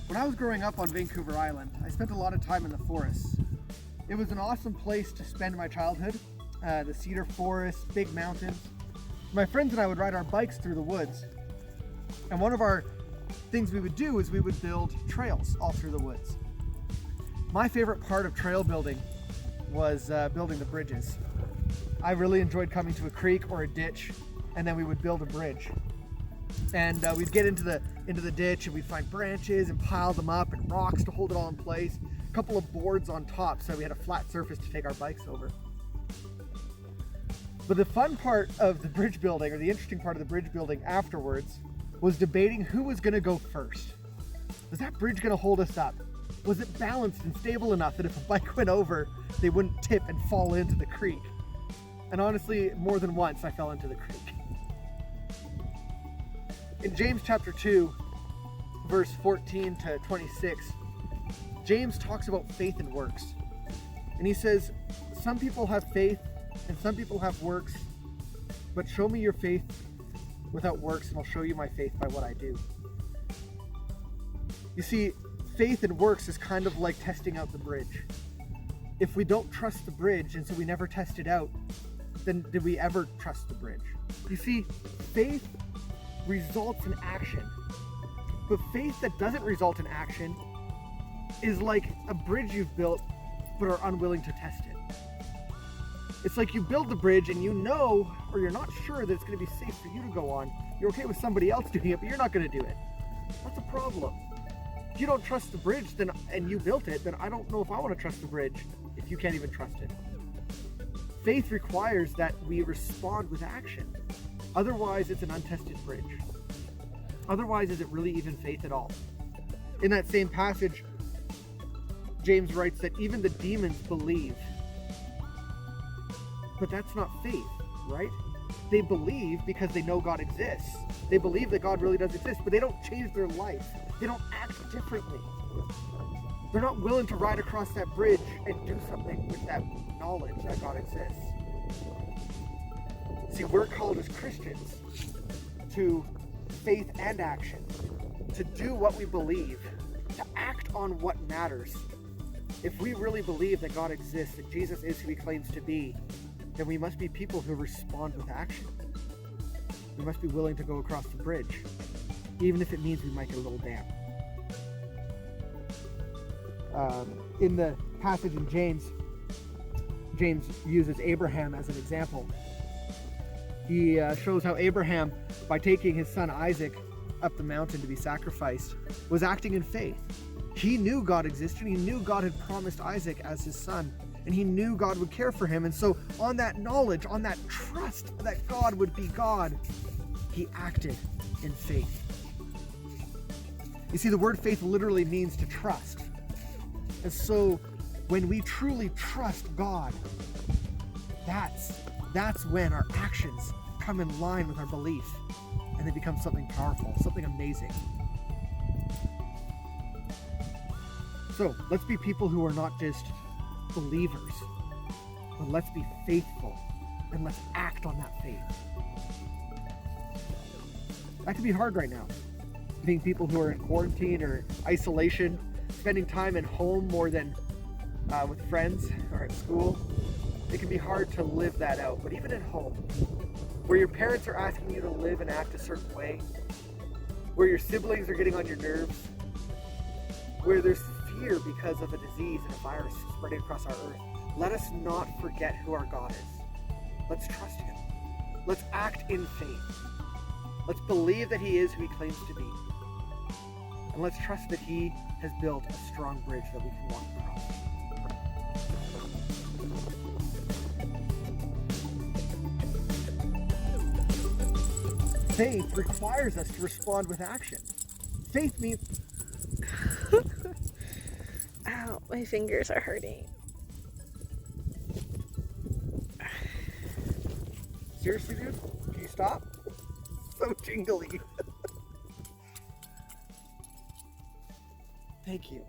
When I was growing up on Vancouver Island, I spent a lot of time in the forests. It was an awesome place to spend my childhood. The cedar forests, big mountains. My friends and I would ride our bikes through the woods. And one of our things we would do is we would build trails all through the woods. My favorite part of trail building was building the bridges. I really enjoyed coming to a creek or a ditch, and then we would build a bridge. And we'd get into the ditch and we'd find branches and pile them up and rocks to hold it all in place. A couple of boards on top so we had a flat surface to take our bikes over. But the fun part of the bridge building, or the interesting part of the bridge building afterwards, was debating who was going to go first. Was that bridge going to hold us up? Was it balanced and stable enough that if a bike went over, they wouldn't tip and fall into the creek? And honestly, more than once I fell into the creek. In James chapter 2, verse 14 to 26, James talks about faith and works. And he says, some people have faith and some people have works, but show me your faith without works and I'll show you my faith by what I do. You see, faith and works is kind of like testing out the bridge. If we don't trust the bridge and so we never test it out, then did we ever trust the bridge? You see, faith results in action. But faith that doesn't result in action is like a bridge you've built but are unwilling to test it. It's like you build the bridge and you know, or you're not sure that it's going to be safe for you to go on. You're okay with somebody else doing it, but you're not going to do it. That's a problem. If you don't trust the bridge and you built it, then I don't know if I want to trust the bridge if you can't even trust it. Faith requires that we respond with action. Otherwise, it's an untested bridge. Otherwise, is it really even faith at all? In that same passage, James writes that even the demons believe. But that's not faith, right? They believe because they know God exists. They believe that God really does exist, but they don't change their life. They don't act differently. They're not willing to ride across that bridge and do something with that knowledge that God exists. See, we're called as Christians to faith and action, to do what we believe, to act on what matters. If we really believe that God exists, that Jesus is who he claims to be, then we must be people who respond with action. We must be willing to go across the bridge, even if it means we might get a little damp. In the passage in James uses Abraham as an example. He shows how Abraham, by taking his son Isaac up the mountain to be sacrificed, was acting in faith. He knew God existed. He knew God had promised Isaac as his son, and he knew God would care for him. And so on that knowledge, on that trust that God would be God, he acted in faith. You see, the word faith literally means to trust. And so when we truly trust God, that's when our actions come in line with our belief and they become something powerful, something amazing. So let's be people who are not just believers, but let's be faithful and let's act on that faith. That can be hard right now. Being people who are in quarantine or isolation, spending time at home more than with friends or at school. It can be hard to live that out, but even at home, where your parents are asking you to live and act a certain way, where your siblings are getting on your nerves, where there's fear because of a disease and a virus spreading across our earth, let us not forget who our God is. Let's trust him. Let's act in faith. Let's believe that he is who he claims to be. And let's trust that he has built a strong bridge that we can walk across. Faith requires us to respond with action. Faith means... Ow, my fingers are hurting. Seriously, dude? Can you stop? So tingly. Thank you.